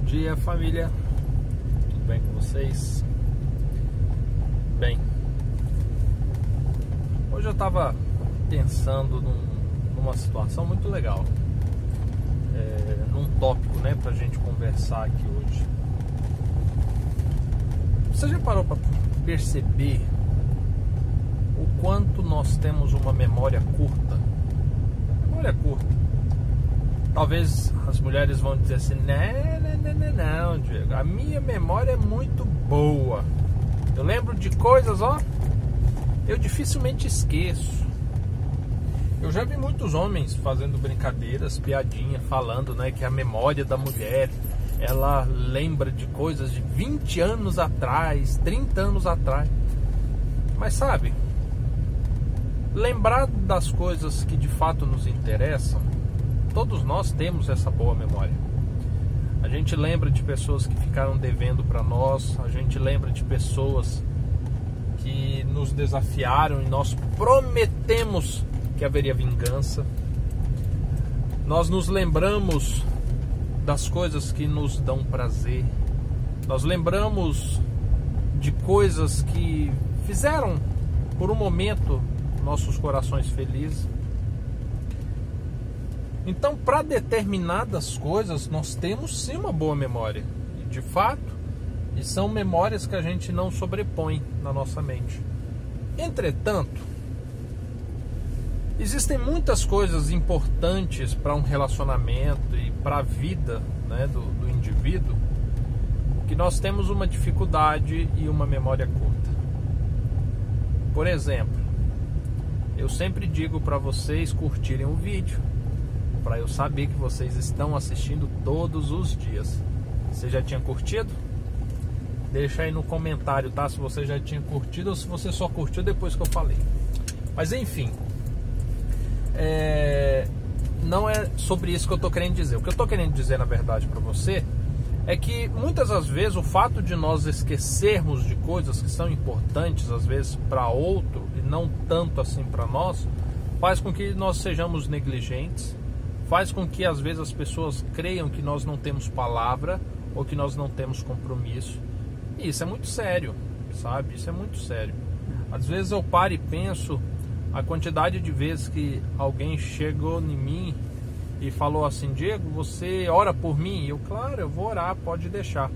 dia, família, tudo bem com vocês? Bem, hoje eu estava pensando numa situação muito legal, num tópico, né, pra gente conversar aqui hoje. Você já parou para perceber o quanto nós temos uma memória curta? Memória curta. Talvez as mulheres vão dizer assim: não, Diego, a minha memória é muito boa. Eu lembro de coisas, eu dificilmente esqueço. Eu já vi muitos homens fazendo brincadeiras, piadinha, falando, né, que a memória da mulher, ela lembra de coisas de 20 anos atrás, 30 anos atrás. Mas sabe, lembrar das coisas que de fato nos interessam, todos nós temos essa boa memória. A gente lembra de pessoas que ficaram devendo para nós, a gente lembra de pessoas que nos desafiaram e nós prometemos que haveria vingança. Nós nos lembramos das coisas que nos dão prazer. Nós lembramos de coisas que fizeram por um momento nossos corações felizes. Então, para determinadas coisas, nós temos sim uma boa memória, de fato, e são memórias que a gente não sobrepõe na nossa mente. Entretanto, existem muitas coisas importantes para um relacionamento e para a vida, né, do indivíduo, que nós temos uma dificuldade e uma memória curta. Por exemplo, eu sempre digo para vocês curtirem o vídeo, para eu saber que vocês estão assistindo todos os dias. Você já tinha curtido? Deixa aí no comentário, tá? Se você já tinha curtido ou se você só curtiu depois que eu falei. Mas enfim, não é sobre isso que eu tô querendo dizer. O que eu tô querendo dizer, na verdade, para você é que muitas das vezes o fato de nós esquecermos de coisas que são importantes, às vezes para outro e não tanto assim para nós, faz com que nós sejamos negligentes, faz com que às vezes as pessoas creiam que nós não temos palavra ou que nós não temos compromisso. E isso é muito sério, sabe? Isso é muito sério. Às vezes eu paro e penso a quantidade de vezes que alguém chegou em mim e falou assim: Diego, você ora por mim? E eu, claro, eu vou orar, pode deixar.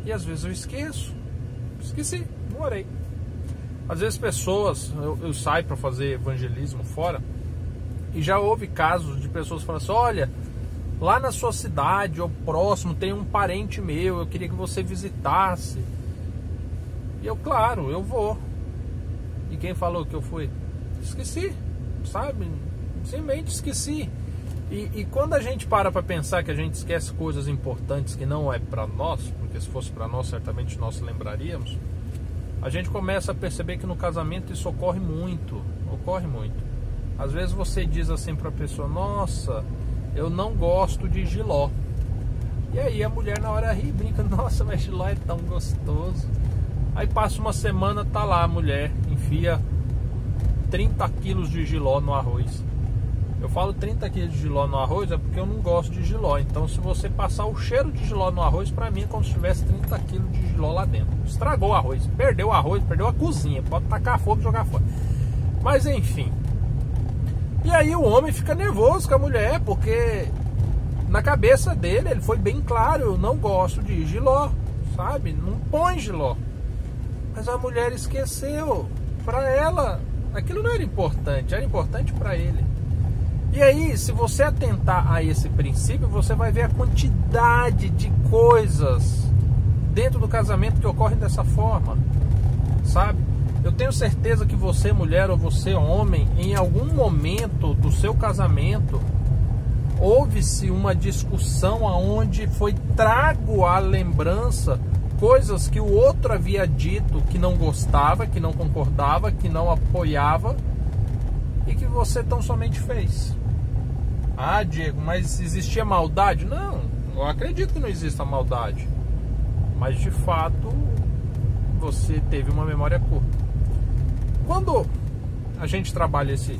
E às vezes eu esqueci, não orei. Às vezes pessoas, eu saio para fazer evangelismo fora, e já houve casos de pessoas falando assim: olha, lá na sua cidade ou próximo tem um parente meu, eu queria que você visitasse. E eu, claro, eu vou. E quem falou que eu fui? Esqueci, sabe? Simplesmente esqueci. E quando a gente para pensar que a gente esquece coisas importantes que não é para nós, porque se fosse para nós certamente nós lembraríamos, a gente começa a perceber que no casamento isso ocorre muito. Às vezes você diz assim para a pessoa: nossa, eu não gosto de jiló. E aí a mulher na hora ri e brinca: nossa, mas jiló é tão gostoso. Aí passa uma semana, tá lá a mulher, enfia 30 quilos de jiló no arroz. Eu falo 30 quilos de jiló no arroz é porque eu não gosto de jiló. Então se você passar o cheiro de jiló no arroz, pra mim é como se tivesse 30 quilos de jiló lá dentro. Estragou o arroz, perdeu a cozinha, pode tacar fogo e jogar fora. Mas enfim. E aí o homem fica nervoso com a mulher, porque na cabeça dele ele foi bem claro: eu não gosto de jiló, sabe? Não põe jiló. Mas a mulher esqueceu. Para ela aquilo não era importante para ele. E aí, se você atentar a esse princípio, você vai ver a quantidade de coisas dentro do casamento que ocorrem dessa forma, sabe? Eu tenho certeza que você, mulher, ou você, homem, em algum momento do seu casamento, houve-se uma discussão onde foi trago à lembrança coisas que o outro havia dito que não gostava, que não concordava, que não apoiava, e que você tão somente fez. Ah, Diego, mas existia maldade? Não, eu acredito que não exista maldade. Mas de fato, você teve uma memória curta. Quando a gente trabalha esse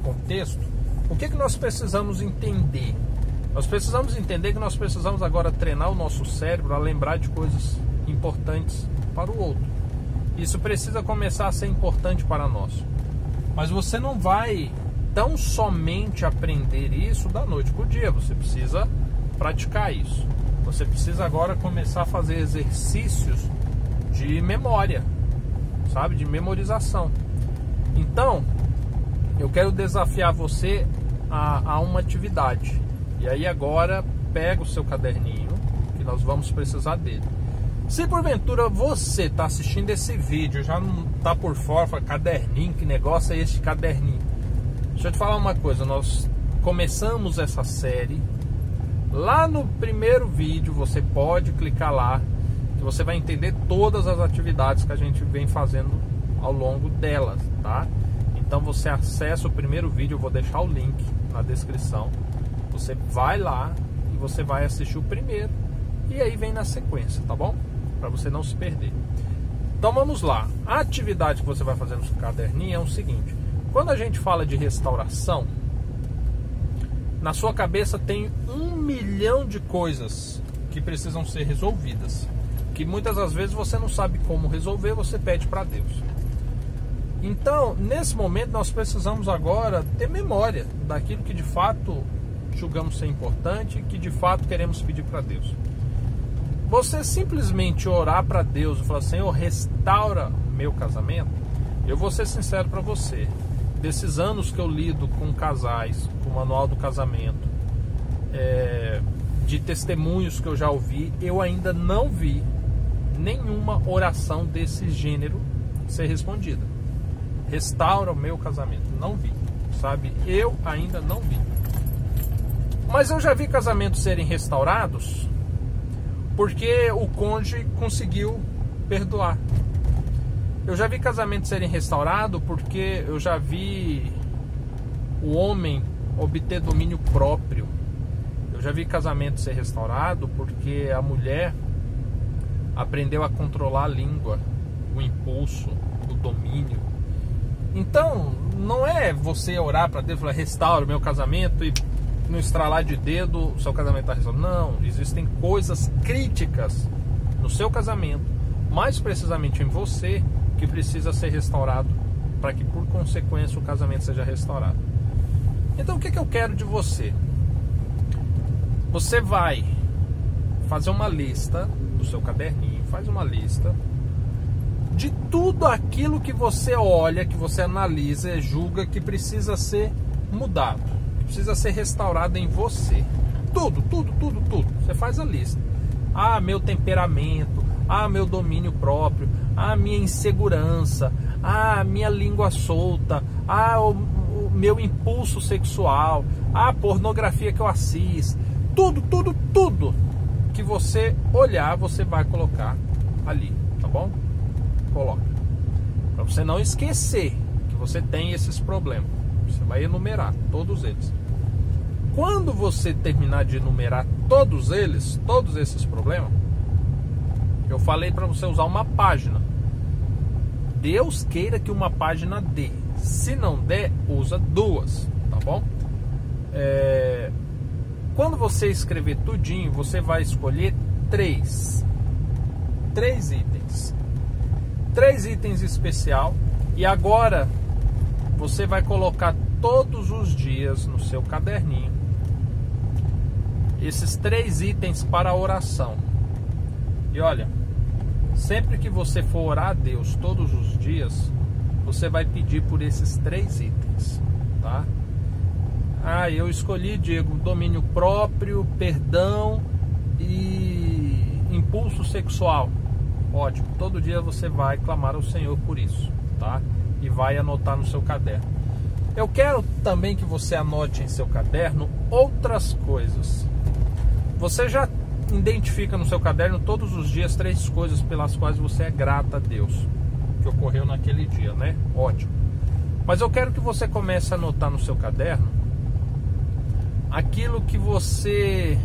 contexto, o que nós precisamos entender? Nós precisamos entender que nós precisamos agora treinar o nosso cérebro a lembrar de coisas importantes para o outro. Isso precisa começar a ser importante para nós. Mas você não vai tão somente aprender isso da noite para o dia. Você precisa praticar isso. Você precisa agora começar a fazer exercícios de memória, sabe? De memorização. Então, eu quero desafiar você a uma atividade. E aí agora, pega o seu caderninho, que nós vamos precisar dele. Se porventura você está assistindo esse vídeo, já não está por fora, fala, caderninho, que negócio é esse caderninho? Deixa eu te falar uma coisa, nós começamos essa série. Lá no primeiro vídeo, você pode clicar lá, que você vai entender todas as atividades que a gente vem fazendo ao longo delas, tá? Então você acessa o primeiro vídeo, eu vou deixar o link na descrição. Você vai lá e você vai assistir o primeiro e aí vem na sequência, tá bom? Para você não se perder. Então vamos lá. A atividade que você vai fazer no seu caderninho é o seguinte: quando a gente fala de restauração, na sua cabeça tem 1 milhão de coisas que precisam ser resolvidas, que muitas das vezes você não sabe como resolver, você pede para Deus. Então, nesse momento, nós precisamos agora ter memória daquilo que de fato julgamos ser importante e que de fato queremos pedir para Deus. Você simplesmente orar para Deus e falar: Senhor, restaura meu casamento. Eu vou ser sincero para você, desses anos que eu lido com casais, com o manual do casamento, de testemunhos que eu já ouvi, eu ainda não vi nenhuma oração desse gênero ser respondida. Restaura o meu casamento. Não vi, sabe? Eu ainda não vi. Mas eu já vi casamentos serem restaurados porque o cônjuge conseguiu perdoar. Eu já vi casamentos serem restaurados porque eu já vi o homem obter domínio próprio. Eu já vi casamento ser restaurado porque a mulher aprendeu a controlar a língua, o impulso, o domínio. Então, não é você orar para Deus e falar: restaura o meu casamento, e no estralar de dedo o seu casamento está resolvido. Não, existem coisas críticas no seu casamento, mais precisamente em você, que precisa ser restaurado para que por consequência o casamento seja restaurado. Então o que eu quero de você? Você vai fazer uma lista do seu caderninho, faz uma lista de tudo aquilo que você olha, que você analisa e julga que precisa ser mudado, que precisa ser restaurado em você. Tudo. Você faz a lista. Ah, meu temperamento, ah, meu domínio próprio, ah, minha insegurança, ah, minha língua solta, ah, o meu impulso sexual, ah, a pornografia que eu assisto. Tudo que você olhar, você vai colocar ali, tá bom? Coloca. Para você não esquecer que você tem esses problemas. Você vai enumerar todos eles. Quando você terminar de enumerar todos esses problemas, eu falei para você usar uma página. Deus queira que uma página dê. Se não der, usa 2, tá bom? Quando você escrever tudinho, você vai escolher 3 itens. 3 itens especial. E agora você vai colocar todos os dias no seu caderninho esses 3 itens para a oração. E olha, sempre que você for orar a Deus todos os dias, você vai pedir por esses 3 itens, tá? Ah, eu escolhi, Diego, domínio próprio, perdão e impulso sexual. Ótimo, todo dia você vai clamar ao Senhor por isso, tá? E vai anotar no seu caderno. Eu quero também que você anote em seu caderno outras coisas. Você já identifica no seu caderno todos os dias 3 coisas pelas quais você é grata a Deus, que ocorreu naquele dia, né? Ótimo. Mas eu quero que você comece a anotar no seu caderno aquilo que você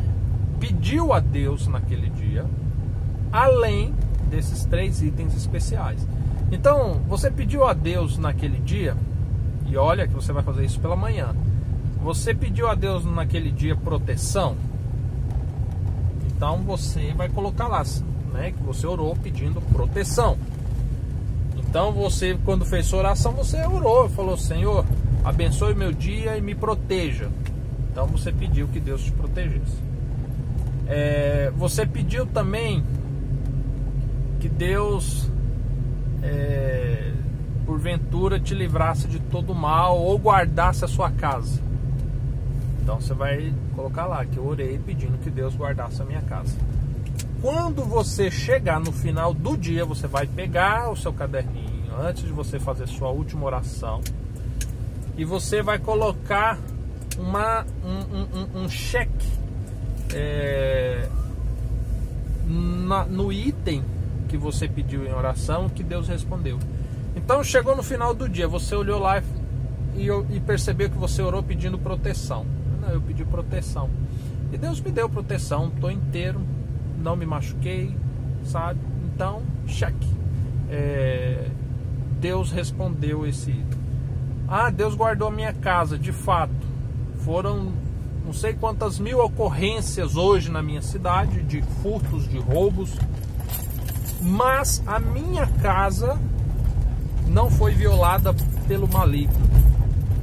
pediu a Deus naquele dia, além desses 3 itens especiais. Então, você pediu a Deus naquele dia, e olha que você vai fazer isso pela manhã, Você pediu a Deus naquele dia proteção? Então você vai colocar lá, né, que você orou pedindo proteção. Então você, quando fez sua oração, você orou e falou: Senhor, abençoe meu dia e me proteja. Então você pediu que Deus te protegesse. Você pediu também que Deus porventura te livrasse de todo mal ou guardasse a sua casa. Então você vai colocar lá que eu orei pedindo que Deus guardasse a minha casa. Quando você chegar no final do dia, você vai pegar o seu caderninho antes de você fazer sua última oração e você vai colocar um cheque no item que você pediu em oração, que Deus respondeu. Então chegou no final do dia, você olhou lá e percebeu que você orou pedindo proteção. Não, eu pedi proteção e Deus me deu proteção, estou inteiro, não me machuquei, sabe? Então, cheque. Deus respondeu esse item. Deus guardou a minha casa. De fato, foram não sei quantas mil ocorrências hoje na minha cidade de furtos, de roubos, mas a minha casa não foi violada pelo maligno.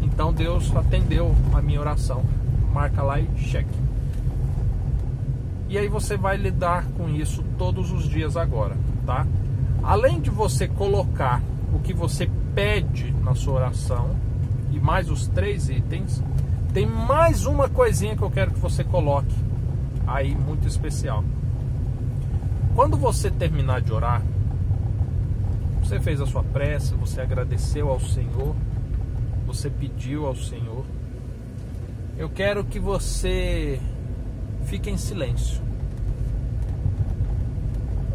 Então Deus atendeu a minha oração. Marca lá e cheque. E aí você vai lidar com isso todos os dias agora, tá? Além de você colocar o que você pede na sua oração e mais os 3 itens, tem mais uma coisinha que eu quero que você coloque aí, muito especial. Quando você terminar de orar, você fez a sua prece, você agradeceu ao Senhor, você pediu ao Senhor, eu quero que você fique em silêncio.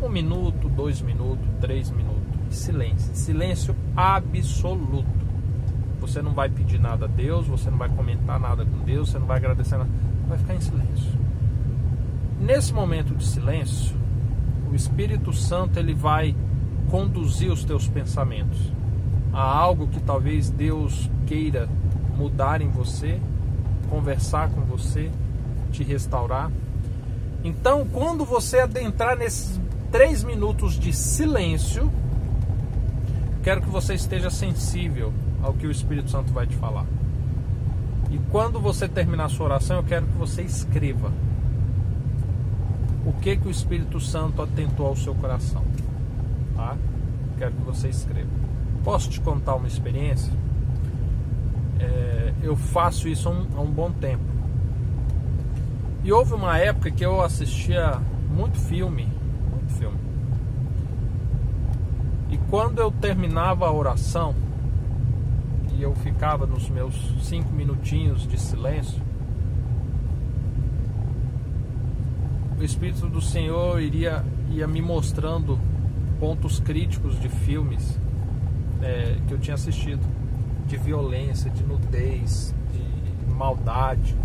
1 minuto, 2 minutos, 3 minutos. Silêncio. Silêncio absoluto. Você não vai pedir nada a Deus, você não vai comentar nada com Deus, você não vai agradecer nada. Vai ficar em silêncio. Nesse momento de silêncio, o Espírito Santo ele vai conduzir os teus pensamentos a algo que talvez Deus queira mudar em você, conversar com você, te restaurar. Então, quando você adentrar nesses 3 minutos de silêncio, quero que você esteja sensível ao que o Espírito Santo vai te falar. E quando você terminar a sua oração, eu quero que você escreva o que o Espírito Santo atentou ao seu coração, tá? Quero que você escreva. Posso te contar uma experiência? Eu faço isso há um bom tempo. E houve uma época que eu assistia muito filme. E quando eu terminava a oração e eu ficava nos meus 5 minutinhos de silêncio, o Espírito do Senhor ia me mostrando pontos críticos de filmes que eu tinha assistido, de violência, de nudez, de maldade.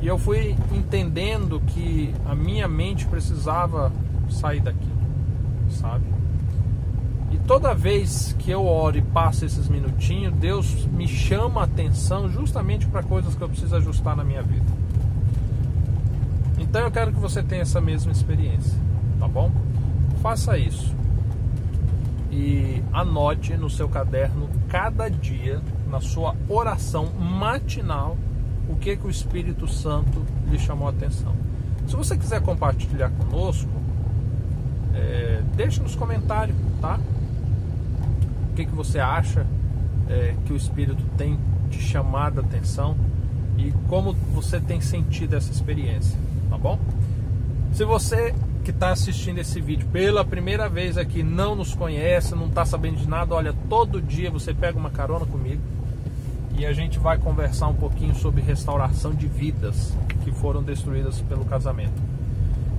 E eu fui entendendo que a minha mente precisava sair daquilo, sabe? E toda vez que eu oro e passo esses minutinhos, Deus me chama a atenção justamente para coisas que eu preciso ajustar na minha vida. Então eu quero que você tenha essa mesma experiência, tá bom? Faça isso. E anote no seu caderno cada dia, na sua oração matinal, o que o Espírito Santo lhe chamou a atenção. Se você quiser compartilhar conosco, deixe nos comentários, tá? O que você acha que o Espírito tem te chamado a atenção e como você tem sentido essa experiência, tá bom? Se você que está assistindo esse vídeo pela primeira vez aqui não nos conhece, não está sabendo de nada, olha, todo dia você pega uma carona comigo e a gente vai conversar um pouquinho sobre restauração de vidas que foram destruídas pelo casamento.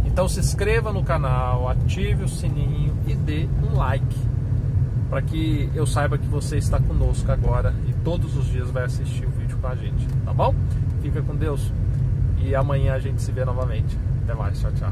Então se inscreva no canal, ative o sininho e dê um like para que eu saiba que você está conosco agora e todos os dias vai assistir o vídeo com a gente, tá bom? Fica com Deus e amanhã a gente se vê novamente. Até mais, tchau, tchau.